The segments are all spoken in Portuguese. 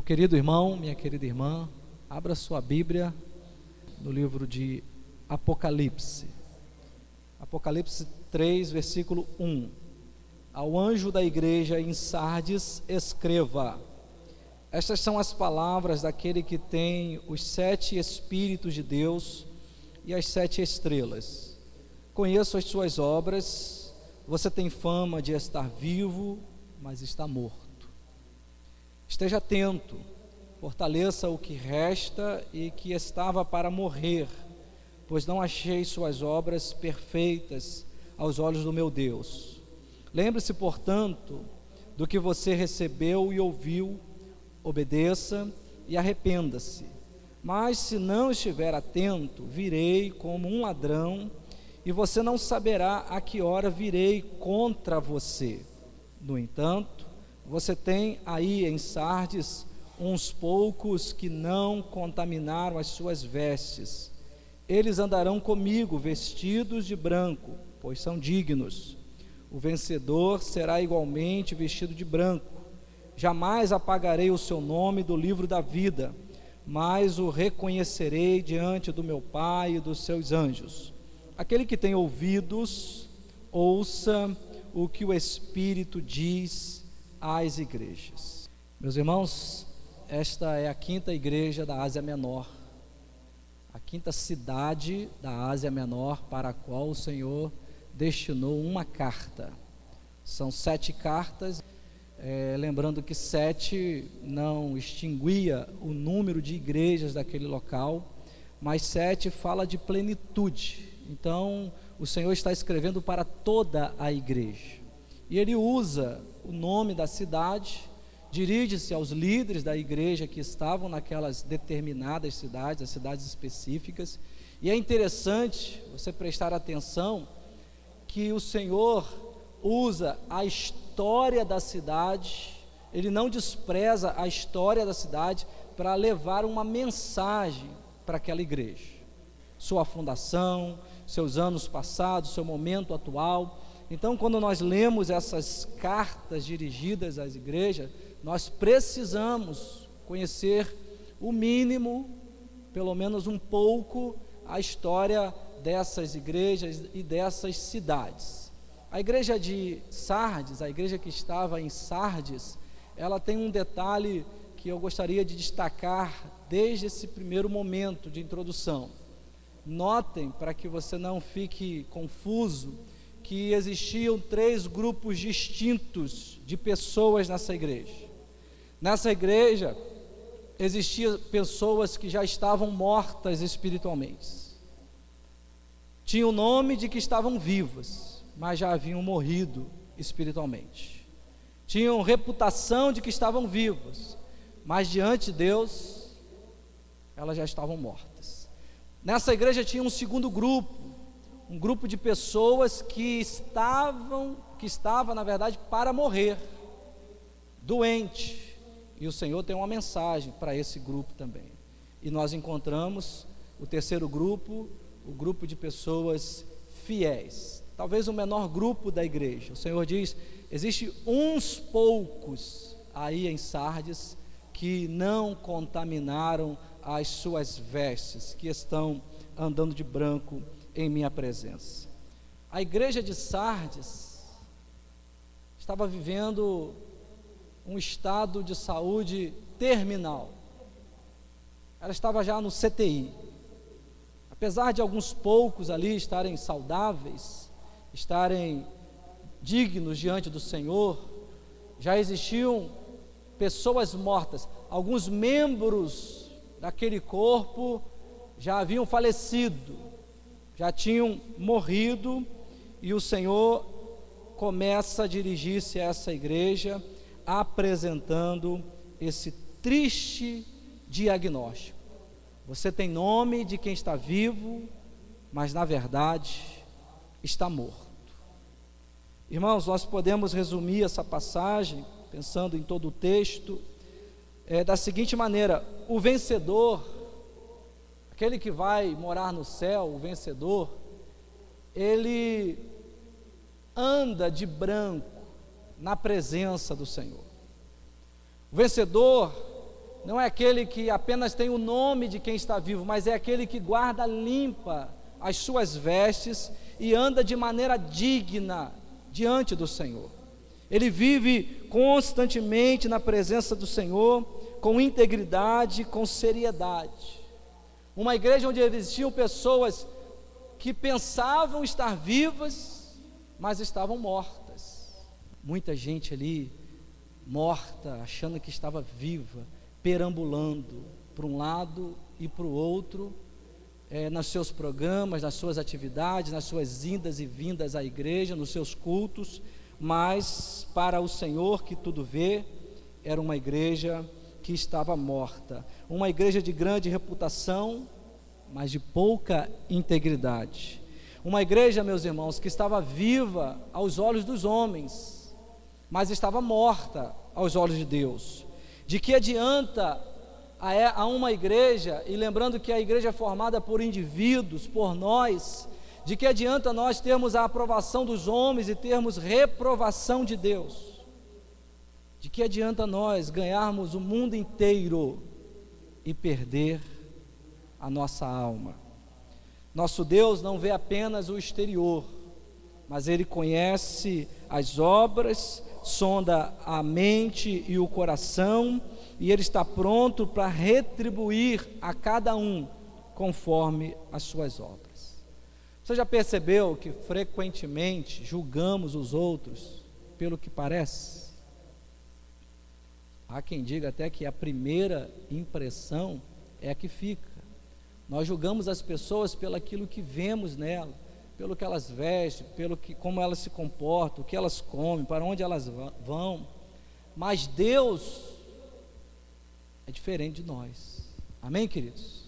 Meu querido irmão, minha querida irmã, abra sua Bíblia no livro de Apocalipse. Apocalipse 3, versículo 1. Ao anjo da igreja em Sardes, escreva: estas são as palavras daquele que tem os 7 Espíritos de Deus e as 7 estrelas. Conheço as suas obras, você tem fama de estar vivo, mas está morto. Esteja atento, fortaleça o que resta e que estava para morrer, pois não achei suas obras perfeitas aos olhos do meu Deus. Lembre-se, portanto, do que você recebeu e ouviu, obedeça e arrependa-se. Mas se não estiver atento, virei como um ladrão, e você não saberá a que hora virei contra você. No entanto, você tem aí em Sardes uns poucos que não contaminaram as suas vestes. Eles andarão comigo vestidos de branco, pois são dignos. O vencedor será igualmente vestido de branco. Jamais apagarei o seu nome do livro da vida, mas o reconhecerei diante do meu Pai e dos seus anjos. Aquele que tem ouvidos, ouça o que o Espírito diz às igrejas. Meus irmãos, esta é a 5ª igreja da Ásia Menor, a 5ª cidade da Ásia Menor para a qual o Senhor destinou uma carta. São 7 cartas, lembrando que 7 não extinguia o número de igrejas daquele local, mas 7 fala de plenitude. Então o Senhor está escrevendo para toda a igreja, e Ele usa o nome da cidade, dirige-se aos líderes da igreja que estavam naquelas determinadas cidades, as cidades específicas. E é interessante você prestar atenção que o Senhor usa a história da cidade, Ele não despreza a história da cidade para levar uma mensagem para aquela igreja, sua fundação, seus anos passados, seu momento atual. Então, quando nós lemos essas cartas dirigidas às igrejas, nós precisamos conhecer o mínimo, pelo menos um pouco, a história dessas igrejas e dessas cidades. A igreja de Sardes, a igreja que estava em Sardes, ela tem um detalhe que eu gostaria de destacar desde esse primeiro momento de introdução. Notem, para que você não fique confuso, que existiam 3 grupos distintos de pessoas nessa igreja. Nessa igreja, existiam pessoas que já estavam mortas espiritualmente. Tinham o nome de que estavam vivas, mas já haviam morrido espiritualmente. Tinham reputação de que estavam vivas, mas diante de Deus, elas já estavam mortas. Nessa igreja tinha um segundo grupo, um grupo de pessoas que estava, na verdade, para morrer, doente. E o Senhor tem uma mensagem para esse grupo também. E nós encontramos o terceiro grupo, o grupo de pessoas fiéis, talvez o menor grupo da igreja. O Senhor diz: existe uns poucos aí em Sardes que não contaminaram as suas vestes, que estão andando de branco em minha presença. A igreja de Sardes estava vivendo um estado de saúde terminal. Ela estava já no CTI. Apesar de alguns poucos ali estarem saudáveis, estarem dignos diante do Senhor, já existiam pessoas mortas. Alguns membros daquele corpo já haviam falecido, já tinham morrido, e o Senhor começa a dirigir-se a essa igreja, apresentando esse triste diagnóstico. Você tem nome de quem está vivo, mas na verdade está morto. Irmãos, nós podemos resumir essa passagem, pensando em todo o texto, da seguinte maneira: o vencedor, aquele que vai morar no céu, o vencedor, ele anda de branco na presença do Senhor. O vencedor, não é aquele que apenas tem o nome de quem está vivo, mas é aquele que guarda limpa as suas vestes e anda de maneira digna diante do Senhor. Ele vive constantemente na presença do Senhor, com integridade, com seriedade. Uma igreja onde existiam pessoas que pensavam estar vivas, mas estavam mortas. Muita gente ali morta, achando que estava viva, perambulando para um lado e para o outro, nos seus programas, nas suas atividades, nas suas indas e vindas à igreja, nos seus cultos, mas para o Senhor que tudo vê, era uma igreja que estava morta, uma igreja de grande reputação, mas de pouca integridade, uma igreja, meus irmãos, que estava viva aos olhos dos homens, mas estava morta aos olhos de Deus. De que adianta a uma igreja, e lembrando que a igreja é formada por indivíduos, por nós, de que adianta nós termos a aprovação dos homens e termos reprovação de Deus? De que adianta nós ganharmos o mundo inteiro e perder a nossa alma? Nosso Deus não vê apenas o exterior, mas Ele conhece as obras, sonda a mente e o coração, e Ele está pronto para retribuir a cada um conforme as suas obras. Você já percebeu que frequentemente julgamos os outros pelo que parece? Há quem diga até que a primeira impressão é a que fica. Nós julgamos as pessoas pelo aquilo que vemos nela, pelo que elas vestem, como elas se comportam, o que elas comem, para onde elas vão. Mas Deus é diferente de nós. Amém, queridos?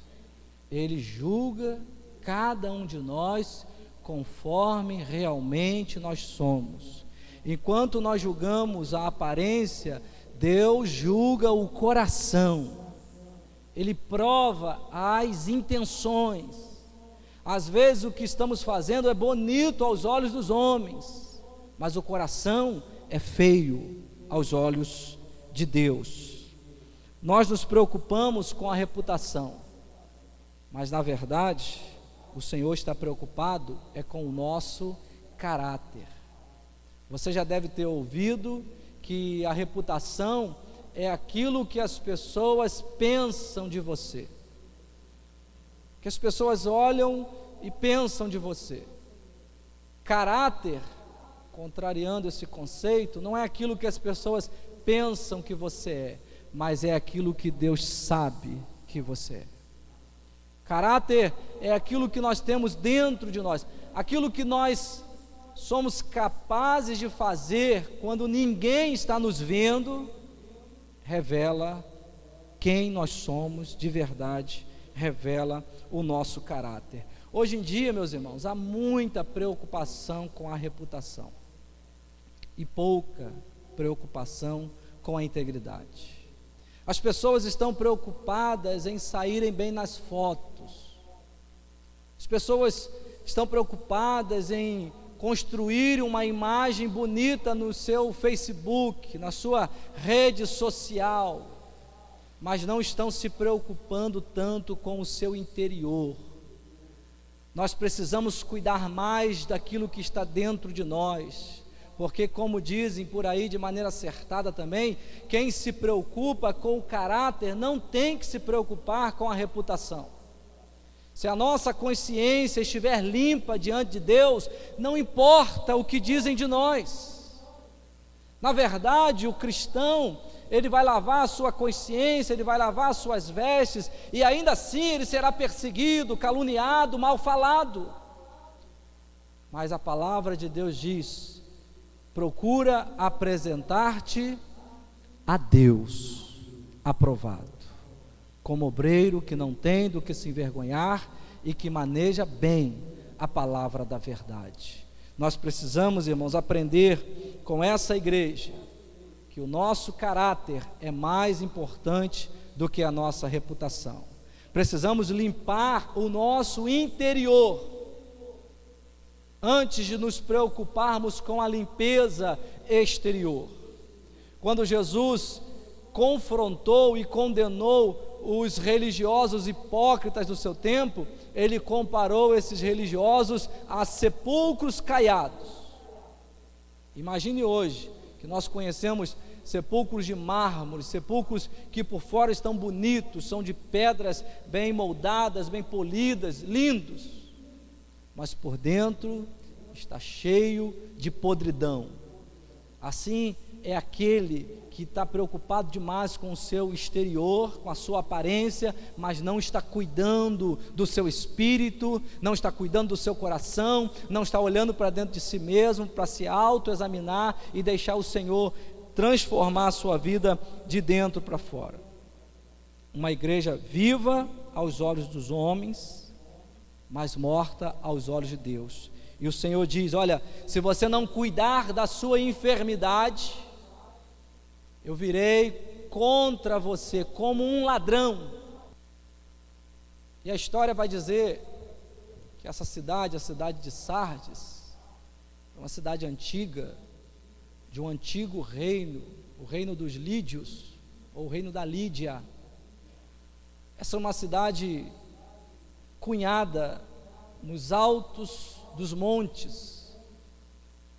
Ele julga cada um de nós conforme realmente nós somos. Enquanto nós julgamos a aparência, Deus julga o coração. Ele prova as intenções. Às vezes o que estamos fazendo é bonito aos olhos dos homens, mas o coração é feio aos olhos de Deus. Nós nos preocupamos com a reputação, mas na verdade o Senhor está preocupado com o nosso caráter. Você já deve ter ouvido que a reputação é aquilo que as pessoas pensam de você, que as pessoas olham e pensam de você. Caráter, contrariando esse conceito, não é aquilo que as pessoas pensam que você é, mas é aquilo que Deus sabe que você é. Caráter é aquilo que nós temos dentro de nós, aquilo que nós somos capazes de fazer quando ninguém está nos vendo, revela quem nós somos de verdade, revela o nosso caráter. Hoje em dia, meus irmãos, há muita preocupação com a reputação e pouca preocupação com a integridade. As pessoas estão preocupadas em saírem bem nas fotos. As pessoas estão preocupadas em construir uma imagem bonita no seu Facebook, na sua rede social, mas não estão se preocupando tanto com o seu interior. Nós precisamos cuidar mais daquilo que está dentro de nós, porque, como dizem por aí de maneira acertada também, quem se preocupa com o caráter não tem que se preocupar com a reputação. Se a nossa consciência estiver limpa diante de Deus, não importa o que dizem de nós. Na verdade, o cristão, ele vai lavar a sua consciência, ele vai lavar as suas vestes, e ainda assim ele será perseguido, caluniado, mal falado. Mas a palavra de Deus diz: procura apresentar-te a Deus aprovado, como obreiro que não tem do que se envergonhar e que maneja bem a palavra da verdade. Nós precisamos, irmãos, aprender com essa igreja que o nosso caráter é mais importante do que a nossa reputação. Precisamos limpar o nosso interior antes de nos preocuparmos com a limpeza exterior. Quando Jesus confrontou e condenou os religiosos hipócritas do seu tempo, ele comparou esses religiosos a sepulcros caiados. Imagine hoje, que nós conhecemos sepulcros de mármore, sepulcros que por fora estão bonitos, são de pedras bem moldadas, bem polidas, lindos, mas por dentro está cheio de podridão. Assim é aquele que está preocupado demais com o seu exterior, com a sua aparência, mas não está cuidando do seu espírito, não está cuidando do seu coração, não está olhando para dentro de si mesmo, para se autoexaminar e deixar o Senhor transformar a sua vida de dentro para fora. Uma igreja viva aos olhos dos homens, mas morta aos olhos de Deus. E o Senhor diz: olha, se você não cuidar da sua enfermidade, eu virei contra você como um ladrão. E a história vai dizer que essa cidade, a cidade de Sardes, é uma cidade antiga, de um antigo reino, o reino dos Lídios, ou o reino da Lídia. Essa é uma cidade cunhada nos altos dos montes,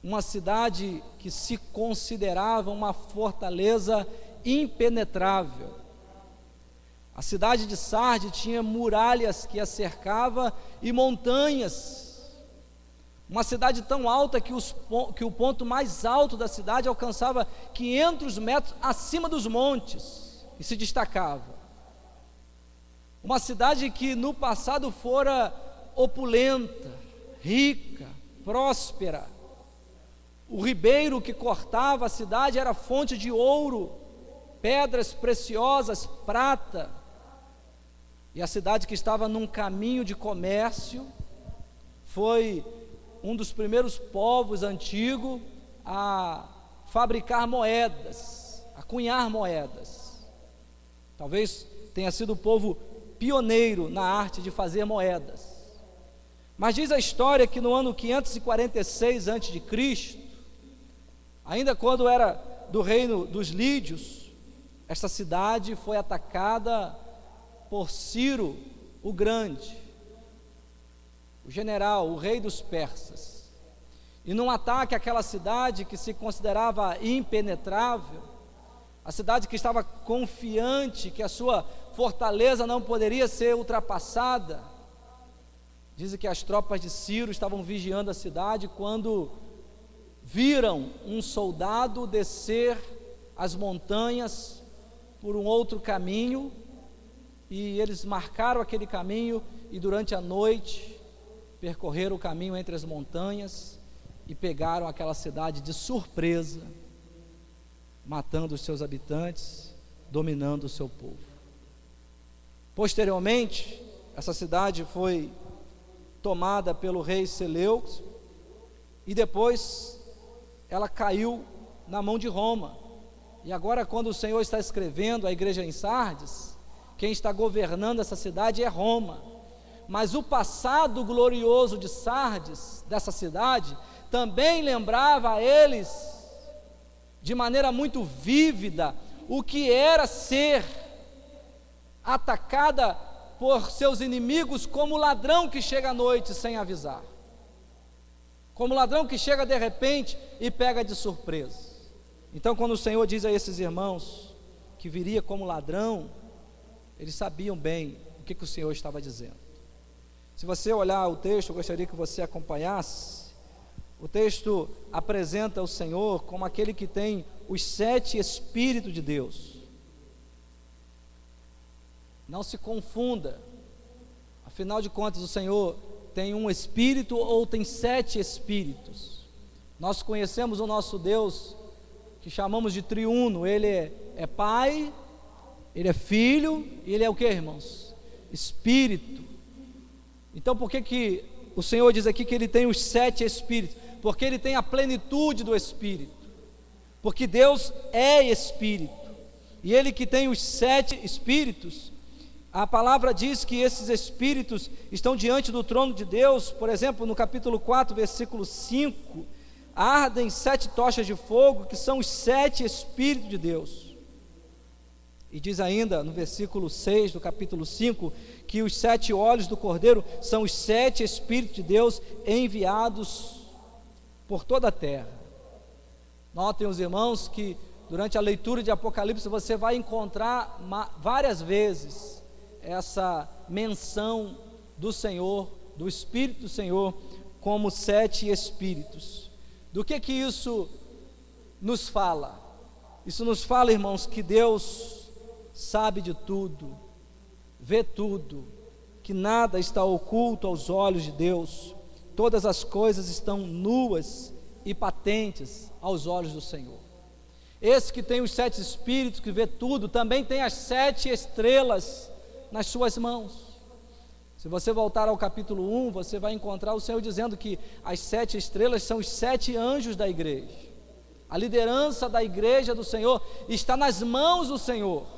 uma cidade que se considerava uma fortaleza impenetrável. A cidade de Sardes tinha muralhas que a cercava e montanhas, uma cidade tão alta que o ponto mais alto da cidade alcançava 500 metros acima dos montes e se destacava. Uma cidade que no passado fora opulenta, rica, próspera. O ribeiro que cortava a cidade era fonte de ouro, pedras preciosas, prata. E a cidade, que estava num caminho de comércio, foi um dos primeiros povos antigos a fabricar moedas, a cunhar moedas. Talvez tenha sido o povo pioneiro na arte de fazer moedas. Mas diz a história que no ano 546 a.C., ainda quando era do reino dos Lídios, essa cidade foi atacada por Ciro o Grande, o general, o rei dos persas. E num ataque àquela cidade que se considerava impenetrável, a cidade que estava confiante que a sua fortaleza não poderia ser ultrapassada, dizem que as tropas de Ciro estavam vigiando a cidade quando viram um soldado descer as montanhas por um outro caminho, e eles marcaram aquele caminho e durante a noite percorreram o caminho entre as montanhas e pegaram aquela cidade de surpresa, matando os seus habitantes, dominando o seu povo. Posteriormente, essa cidade foi tomada pelo rei Seleuco e depois ela caiu na mão de Roma. E agora, quando o Senhor está escrevendo a igreja em Sardes, quem está governando essa cidade é Roma. Mas o passado glorioso de Sardes, dessa cidade, também lembrava a eles, de maneira muito vívida, o que era ser atacada por seus inimigos como ladrão que chega à noite sem avisar, como ladrão que chega de repente e pega de surpresa. Então, quando o Senhor diz a esses irmãos que viria como ladrão, eles sabiam bem o que o Senhor estava dizendo. Se você olhar o texto, eu gostaria que você acompanhasse. O texto apresenta o Senhor como aquele que tem os 7 Espíritos de Deus. Não se confunda, afinal de contas o Senhor tem um Espírito ou tem 7 Espíritos. Nós conhecemos o nosso Deus, que chamamos de triuno. Ele é Pai, Ele é Filho, e Ele é o que, irmãos? Espírito. Então por que o Senhor diz aqui que Ele tem os 7 Espíritos? Porque Ele tem a plenitude do Espírito, porque Deus é Espírito, e Ele que tem os 7 Espíritos, a palavra diz que esses Espíritos estão diante do trono de Deus. Por exemplo, no capítulo 4, versículo 5, ardem 7 tochas de fogo, que são os 7 Espíritos de Deus. E diz ainda no versículo 6 do capítulo 5, que os 7 olhos do Cordeiro são os 7 Espíritos de Deus enviados por toda a terra. Notem os irmãos que durante a leitura de Apocalipse você vai encontrar várias vezes essa menção do Senhor, do Espírito do Senhor, como 7 Espíritos. Do que isso nos fala? Isso nos fala, irmãos, que Deus sabe de tudo, vê tudo, que nada está oculto aos olhos de Deus, todas as coisas estão nuas e patentes aos olhos do Senhor. Esse que tem os 7 Espíritos, que vê tudo, também tem as 7 estrelas nas suas mãos. Se você voltar ao capítulo 1, você vai encontrar o Senhor dizendo que as 7 estrelas são os 7 anjos da igreja. A liderança da igreja do Senhor está nas mãos do Senhor.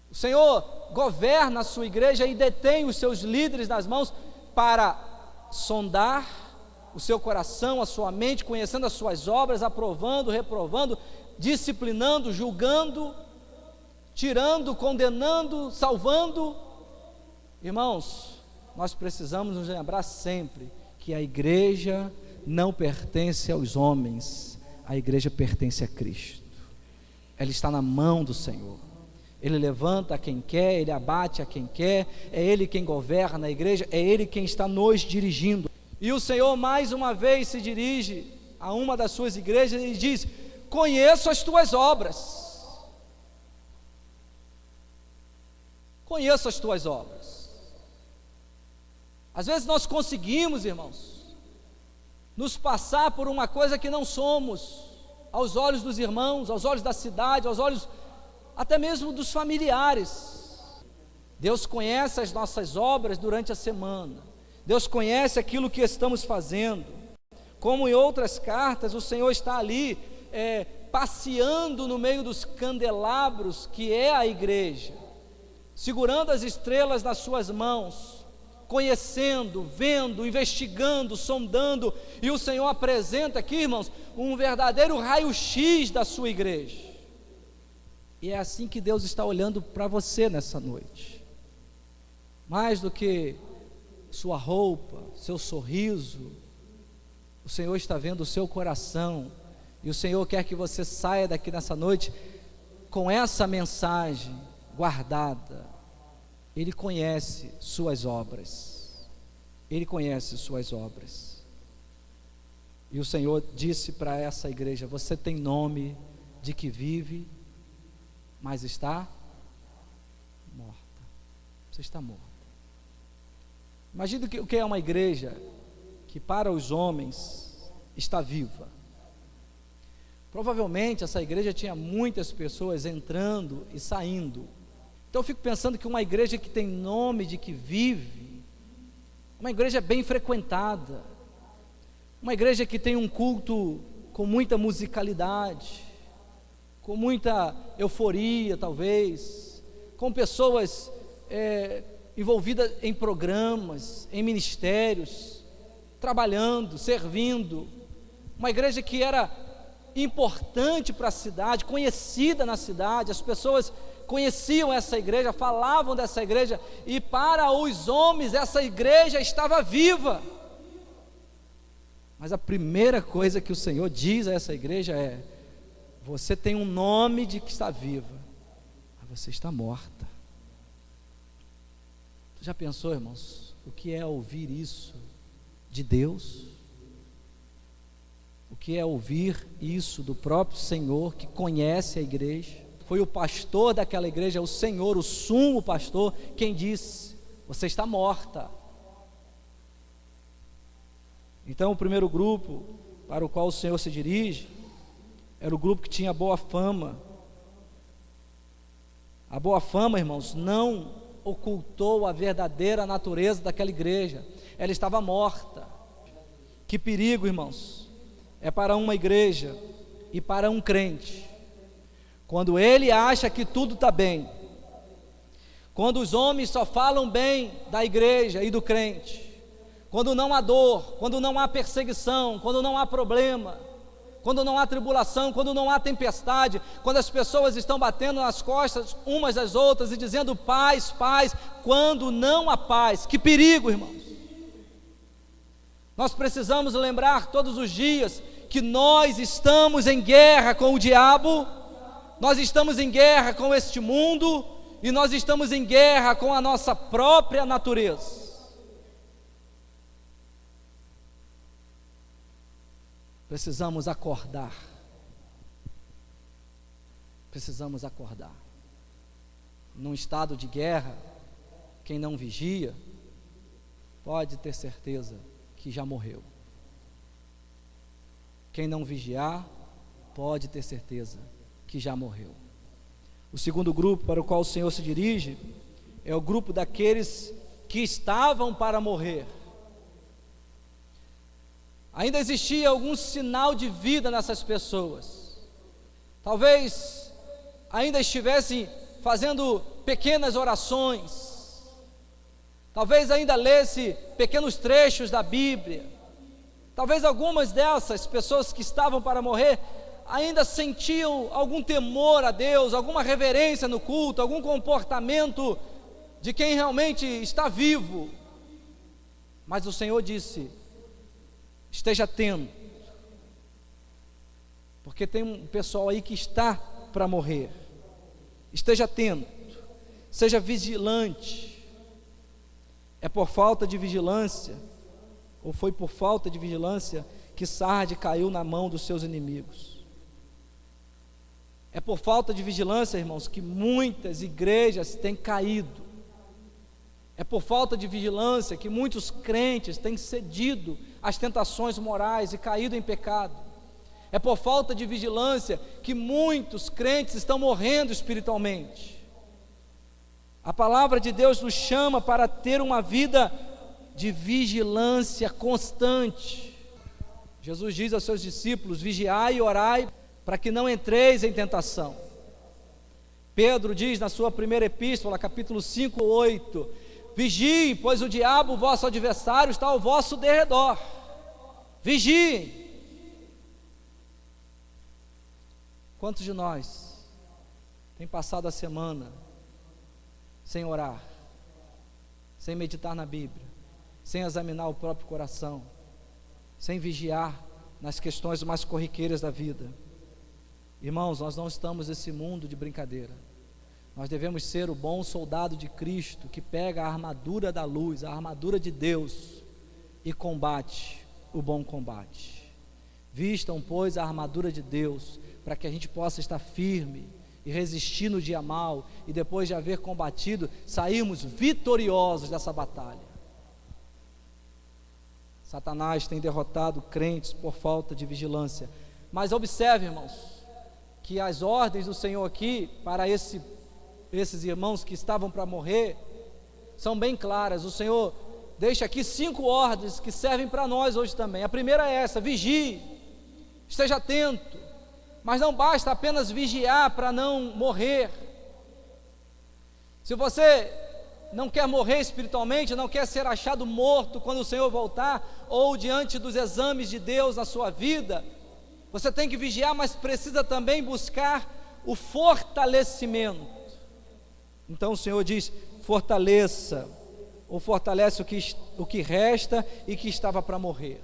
O Senhor governa a sua igreja e detém os seus líderes nas mãos para sondar o seu coração, a sua mente, conhecendo as suas obras, aprovando, reprovando, disciplinando, julgando, tirando, condenando, salvando. Irmãos, nós precisamos nos lembrar sempre que a igreja não pertence aos homens, a igreja pertence a Cristo. Ela está na mão do Senhor. Ele levanta a quem quer, Ele abate a quem quer, é Ele quem governa a igreja, é Ele quem está nos dirigindo. E o Senhor mais uma vez se dirige a uma das suas igrejas e diz: conheço as tuas obras. Conheço as tuas obras. Às vezes nós conseguimos, irmãos, nos passar por uma coisa que não somos, aos olhos dos irmãos, aos olhos da cidade, aos olhos até mesmo dos familiares. Deus conhece as nossas obras durante a semana, Deus conhece aquilo que estamos fazendo. Como em outras cartas, o Senhor está ali passeando no meio dos candelabros que é a igreja, segurando as estrelas nas suas mãos, conhecendo, vendo, investigando, sondando, e o Senhor apresenta aqui, irmãos, um verdadeiro raio-x da sua igreja. E é assim que Deus está olhando para você nessa noite. Mais do que sua roupa, seu sorriso, o Senhor está vendo o seu coração, e o Senhor quer que você saia daqui nessa noite com essa mensagem guardada. Ele conhece suas obras, Ele conhece suas obras. E o Senhor disse para essa igreja: você tem nome de que vive, mas está morta. Você está morta. Imagine o que é uma igreja que para os homens está viva. Provavelmente essa igreja tinha muitas pessoas entrando e saindo. Então eu fico pensando que uma igreja que tem nome de que vive, uma igreja bem frequentada, uma igreja que tem um culto com muita musicalidade, com muita euforia talvez, com pessoas envolvidas em programas, em ministérios, trabalhando, servindo, uma igreja que era importante para a cidade, conhecida na cidade, as pessoas conheciam essa igreja, falavam dessa igreja, e para os homens essa igreja estava viva. Mas a primeira coisa que o Senhor diz a essa igreja é: você tem um nome de que está viva, mas você está morta. Você já pensou, irmãos, o que é ouvir isso de Deus? O que é ouvir isso do próprio Senhor, que conhece a igreja? Foi o pastor daquela igreja, o Senhor, o sumo pastor, quem disse: você está morta. Então o primeiro grupo para o qual o Senhor se dirige era o grupo que tinha boa fama. A boa fama, irmãos, não ocultou a verdadeira natureza daquela igreja. Ela estava morta. Que perigo, irmãos, é para uma igreja e para um crente, quando ele acha que tudo está bem, quando os homens só falam bem da igreja e do crente, quando não há dor, quando não há perseguição, quando não há problema, quando não há tribulação, quando não há tempestade, quando as pessoas estão batendo nas costas umas das outras e dizendo paz, paz, quando não há paz. Que perigo, irmãos! Nós precisamos lembrar todos os dias que nós estamos em guerra com o diabo, nós estamos em guerra com este mundo e nós estamos em guerra com a nossa própria natureza. Precisamos acordar. Precisamos acordar. Num estado de guerra, quem não vigia, pode ter certeza que já morreu. Quem não vigiar, pode ter certeza que já morreu. O segundo grupo para o qual o Senhor se dirige é o grupo daqueles que estavam para morrer. Ainda existia algum sinal de vida nessas pessoas. Talvez ainda estivessem fazendo pequenas orações. Talvez ainda lesse pequenos trechos da Bíblia. Talvez algumas dessas pessoas que estavam para morrer ainda sentiam algum temor a Deus, alguma reverência no culto, algum comportamento de quem realmente está vivo. Mas o Senhor disse: esteja atento, porque tem um pessoal aí que está para morrer. Esteja atento, seja vigilante. É por falta de vigilância, ou foi por falta de vigilância, que Sarde caiu na mão dos seus inimigos. É por falta de vigilância, irmãos, que muitas igrejas têm caído. É por falta de vigilância que muitos crentes têm cedido às tentações morais e caído em pecado. É por falta de vigilância que muitos crentes estão morrendo espiritualmente. A palavra de Deus nos chama para ter uma vida de vigilância constante. Jesus diz aos seus discípulos: vigiai e orai, para que não entreis em tentação. Pedro diz na sua primeira epístola, capítulo 5, 8: vigiem, pois o diabo, vosso adversário, está ao vosso derredor. Vigiem. Quantos de nós tem passado a semana sem orar, sem meditar na Bíblia, sem examinar o próprio coração, sem vigiar nas questões mais corriqueiras da vida? Irmãos, nós não estamos nesse mundo de brincadeira. Nós devemos ser o bom soldado de Cristo, que pega a armadura da luz, a armadura de Deus, e combate o bom combate. Vistam, pois, a armadura de Deus, para que a gente possa estar firme e resistir no dia mau, e depois de haver combatido, sairmos vitoriosos dessa batalha. Satanás tem derrotado crentes por falta de vigilância. Mas observe, irmãos, que as ordens do Senhor aqui, para esses irmãos que estavam para morrer, são bem claras. O Senhor deixa aqui 5 ordens que servem para nós hoje também. A primeira é essa: vigie, esteja atento. Mas não basta apenas vigiar para não morrer. Se você não quer morrer espiritualmente, não quer ser achado morto quando o Senhor voltar, ou diante dos exames de Deus na sua vida, você tem que vigiar, mas precisa também buscar o fortalecimento. Então o Senhor diz: fortaleça, ou fortalece o que resta e que estava para morrer.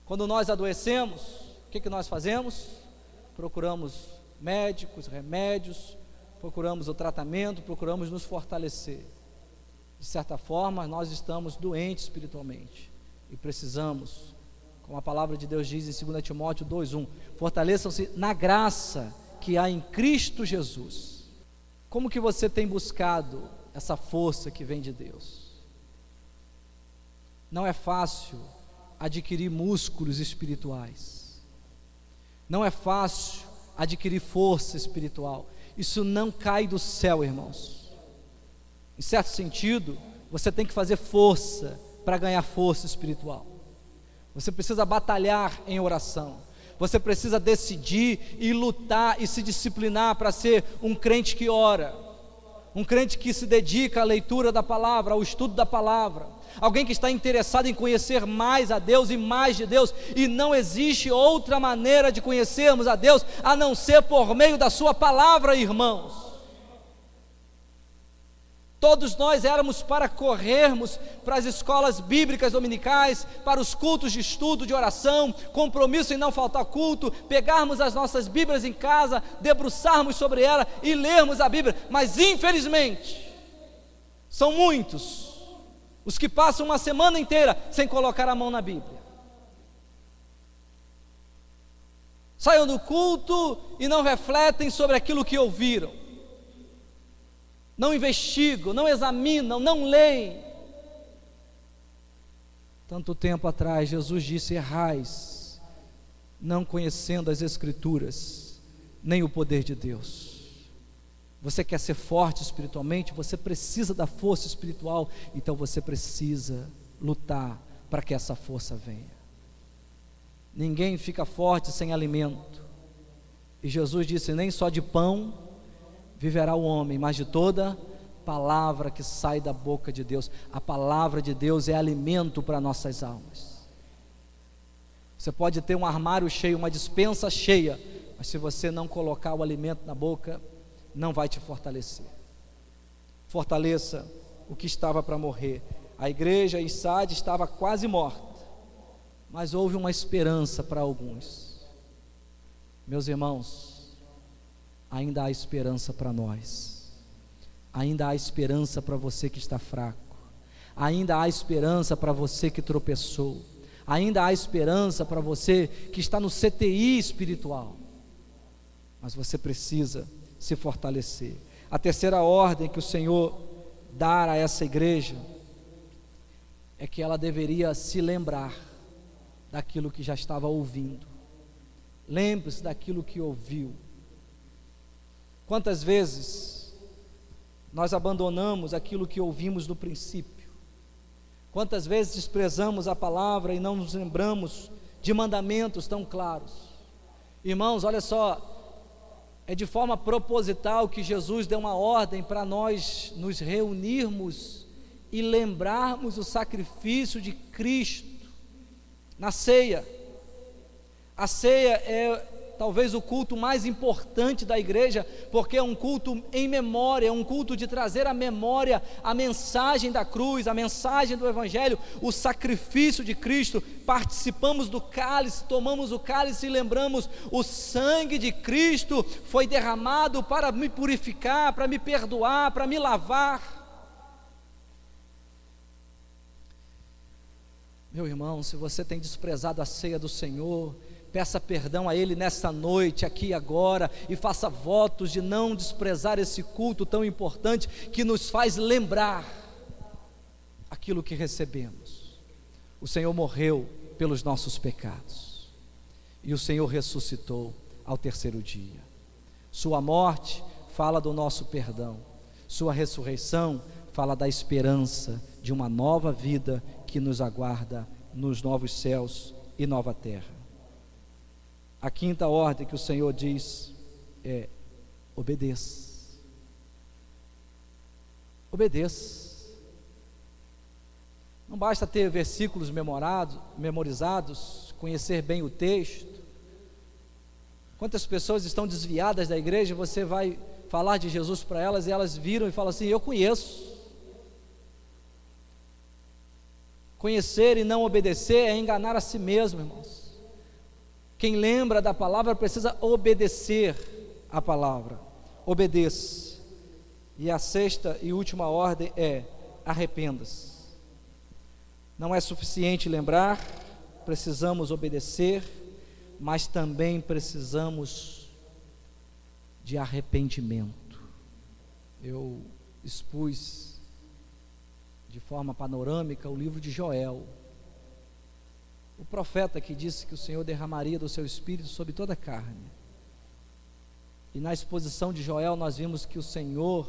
Quando nós adoecemos, o que nós fazemos? Procuramos médicos, remédios, procuramos o tratamento, procuramos nos fortalecer. De certa forma, nós estamos doentes espiritualmente e precisamos, como a palavra de Deus diz em 2 Timóteo 2:1, fortaleçam-se na graça que há em Cristo Jesus. Como que você tem buscado essa força que vem de Deus? Não é fácil adquirir músculos espirituais. Não é fácil adquirir força espiritual. Isso não cai do céu, irmãos. Em certo sentido, você tem que fazer força para ganhar força espiritual. Você precisa batalhar em oração. Você precisa decidir e lutar e se disciplinar para ser um crente que ora. um crente que se dedica à leitura da palavra, ao estudo da palavra, alguém que está interessado em conhecer mais a Deus e mais de Deus, e não existe outra maneira de conhecermos a Deus, a não ser por meio da sua palavra, irmãos. Todos nós éramos para corrermos para as escolas bíblicas dominicais, para os cultos de estudo, de oração, compromisso em não faltar culto, pegarmos as nossas Bíblias em casa, debruçarmos sobre ela e lermos a Bíblia, mas infelizmente, são muitos os que passam uma semana inteira sem colocar a mão na Bíblia. Saiam do culto e não refletem sobre aquilo que ouviram. Não investigam, não examinam, não leem. Tanto tempo atrás, Jesus disse: errais, não conhecendo as Escrituras, nem o poder de Deus. Você quer ser forte espiritualmente? Você precisa da força espiritual, então você precisa lutar para que essa força venha. Ninguém fica forte sem alimento. E Jesus disse: nem só de pão viverá o homem, mas de toda palavra que sai da boca de Deus. A palavra de Deus é alimento para nossas almas. Você pode ter um armário cheio, uma despensa cheia, mas se você não colocar o alimento na boca, não vai te fortalecer. Fortaleça o que estava para morrer. A igreja em Sardes estava quase morta, mas houve uma esperança para alguns. Meus irmãos, ainda há esperança para nós, ainda há esperança para você que está fraco, ainda há esperança para você que tropeçou, ainda há esperança para você que está no CTI espiritual, mas você precisa se fortalecer. A terceira ordem que o Senhor dá a essa igreja é que ela deveria se lembrar daquilo que já estava ouvindo. Lembre-se daquilo que ouviu. Quantas vezes nós abandonamos aquilo que ouvimos no princípio? Quantas vezes desprezamos a palavra e não nos lembramos de mandamentos tão claros? Irmãos, olha só, é de forma proposital que Jesus deu uma ordem para nós nos reunirmos e lembrarmos o sacrifício de Cristo na ceia. A ceia é talvez o culto mais importante da igreja, porque é um culto em memória, é um culto de trazer à memória a mensagem da cruz, a mensagem do Evangelho, o sacrifício de Cristo. Participamos do cálice, tomamos o cálice e lembramos: o sangue de Cristo foi derramado para me purificar, para me perdoar, para me lavar. Meu irmão, se você tem desprezado a ceia do Senhor, peça perdão a Ele nessa noite, aqui e agora, e faça votos de não desprezar esse culto tão importante, que nos faz lembrar aquilo que recebemos. O Senhor morreu pelos nossos pecados, e o Senhor ressuscitou ao terceiro dia. Sua morte fala do nosso perdão, sua ressurreição fala da esperança de uma nova vida que nos aguarda nos novos céus e nova terra. A quinta ordem que o Senhor diz é: obedeça. Obedeça. Não basta ter versículos memorizados, conhecer bem o texto. Quantas pessoas estão desviadas da igreja, você vai falar de Jesus para elas e elas viram e falam assim: eu conheço. Conhecer e não obedecer é enganar a si mesmo, irmãos. Quem lembra da palavra precisa obedecer a palavra. Obedeça. E a sexta e última ordem é: arrependa-se. Não é suficiente lembrar, precisamos obedecer, mas também precisamos de arrependimento. Eu expus de forma panorâmica o livro de Joel, o profeta que disse que o Senhor derramaria do seu Espírito sobre toda a carne. E na exposição de Joel nós vimos que o Senhor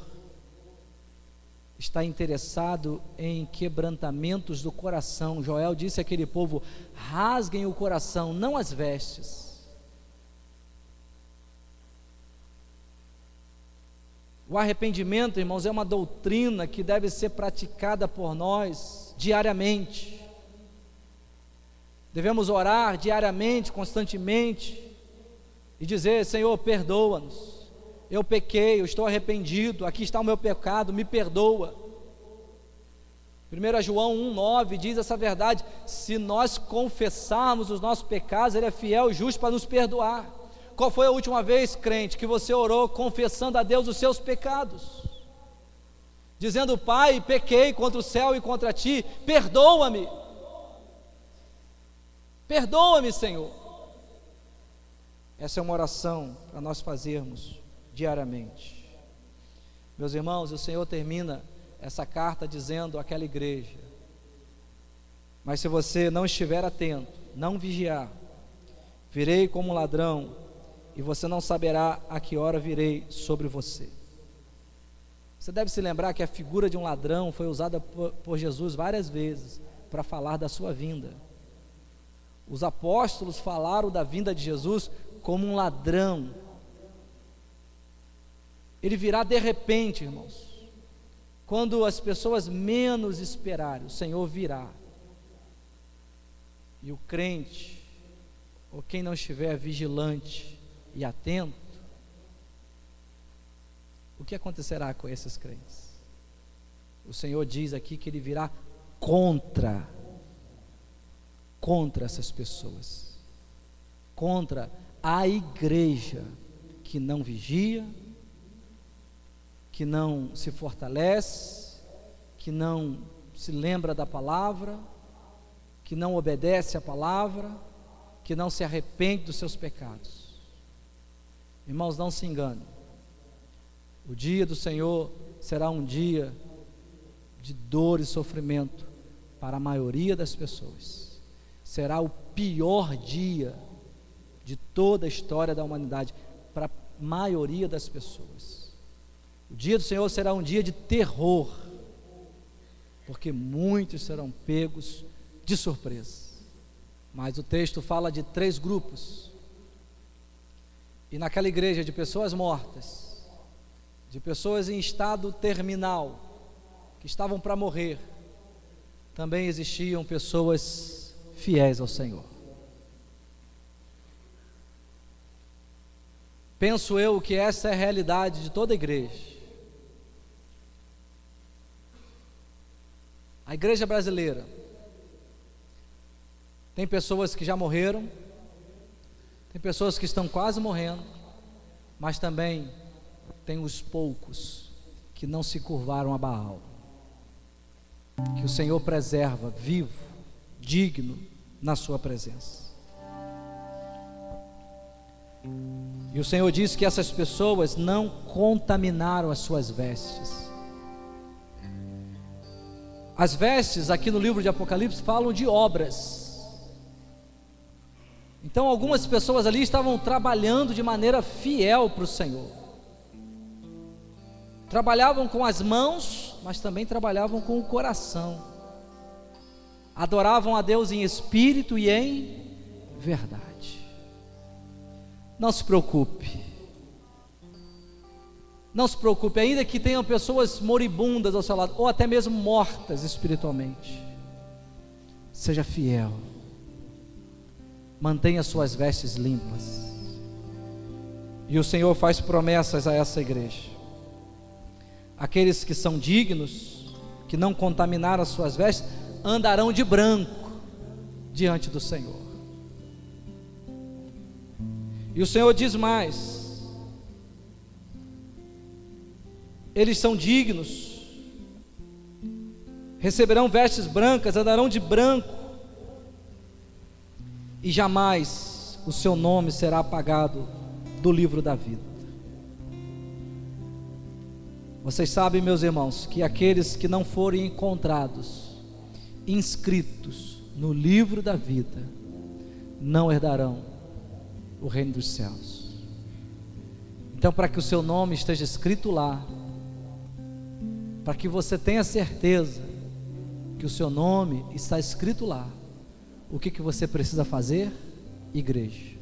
está interessado em quebrantamentos do coração. Joel disse àquele povo: rasguem o coração, não as vestes. O arrependimento, irmãos, é uma doutrina que deve ser praticada por nós diariamente. Devemos orar diariamente, constantemente, e dizer: Senhor, perdoa-nos, eu pequei, eu estou arrependido, aqui está o meu pecado, me perdoa. 1 João 1,9 diz essa verdade: se nós confessarmos os nossos pecados, Ele é fiel e justo para nos perdoar. Qual foi a última vez, crente, que você orou confessando a Deus os seus pecados? Dizendo: Pai, pequei contra o céu e contra ti, perdoa-me. Perdoa-me, Senhor. Essa é uma oração para nós fazermos diariamente. Meus irmãos, o Senhor termina essa carta dizendo àquela igreja: mas se você não estiver atento, não vigiar, virei como um ladrão, e você não saberá a que hora virei sobre você. Você deve se lembrar que a figura de um ladrão foi usada por Jesus várias vezes para falar da sua vinda. Os apóstolos falaram da vinda de Jesus como um ladrão. Ele virá de repente, irmãos. Quando as pessoas menos esperarem, o Senhor virá. E o crente, ou quem não estiver vigilante e atento, o que acontecerá com esses crentes? O Senhor diz aqui que Ele virá contra essas pessoas, contra a igreja que não vigia, que não se fortalece, que não se lembra da palavra, que não obedece à palavra, que não se arrepende dos seus pecados. Irmãos, não se enganem. O dia do Senhor será um dia de dor e sofrimento para a maioria das pessoas. Será o pior dia de toda a história da humanidade para a maioria das pessoas. O dia do Senhor será um dia de terror, porque muitos serão pegos de surpresa. Mas o texto fala de 3 grupos. E naquela igreja de pessoas mortas, de pessoas em estado terminal, que estavam para morrer, também existiam pessoas fiéis ao Senhor. Penso eu que essa é a realidade de toda a igreja. A igreja brasileira tem pessoas que já morreram, tem pessoas que estão quase morrendo, mas também tem os poucos que não se curvaram a Baal, que o Senhor preserva vivo, digno na sua presença. E o Senhor diz que essas pessoas não contaminaram as suas vestes. As vestes aqui no livro de Apocalipse falam de obras. Então algumas pessoas ali estavam trabalhando de maneira fiel para o Senhor. Trabalhavam com as mãos, mas também trabalhavam com o coração. Adoravam a Deus em espírito e em verdade. Não se preocupe. Não se preocupe, ainda que tenham pessoas moribundas ao seu lado, ou até mesmo mortas espiritualmente. Seja fiel. Mantenha suas vestes limpas. E o Senhor faz promessas a essa igreja. Aqueles que são dignos, que não contaminaram as suas vestes, andarão de branco diante do Senhor. E o Senhor diz mais: eles são dignos, receberão vestes brancas, andarão de branco, e jamais o seu nome será apagado do livro da vida. Vocês sabem, meus irmãos, que aqueles que não forem encontrados, inscritos no livro da vida, não herdarão o reino dos céus. Então, para que o seu nome esteja escrito lá, para que você tenha certeza que o seu nome está escrito lá, o que você precisa fazer, igreja?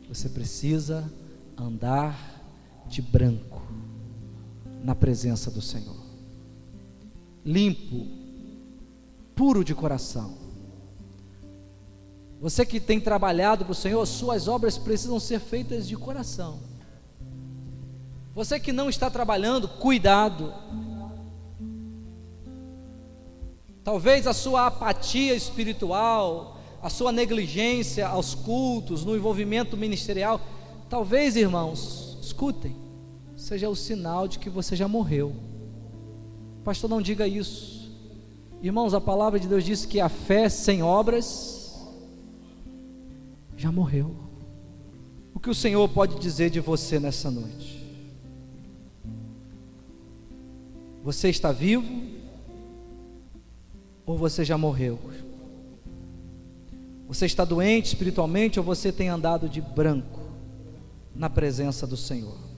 Você precisa andar de branco. na presença do Senhor, limpo, puro de coração. Você que tem trabalhado para o Senhor, suas obras precisam ser feitas de coração. Você que não está trabalhando, cuidado. Talvez a sua apatia espiritual, a sua negligência aos cultos, no envolvimento ministerial, talvez, irmãos, escutem, seja o sinal de que você já morreu. Pastor, não diga isso. Irmãos, a palavra de Deus diz que a fé sem obras já morreu. O que o Senhor pode dizer de você nessa noite? Você está vivo ou você já morreu? Você está doente espiritualmente ou você tem andado de branco na presença do Senhor?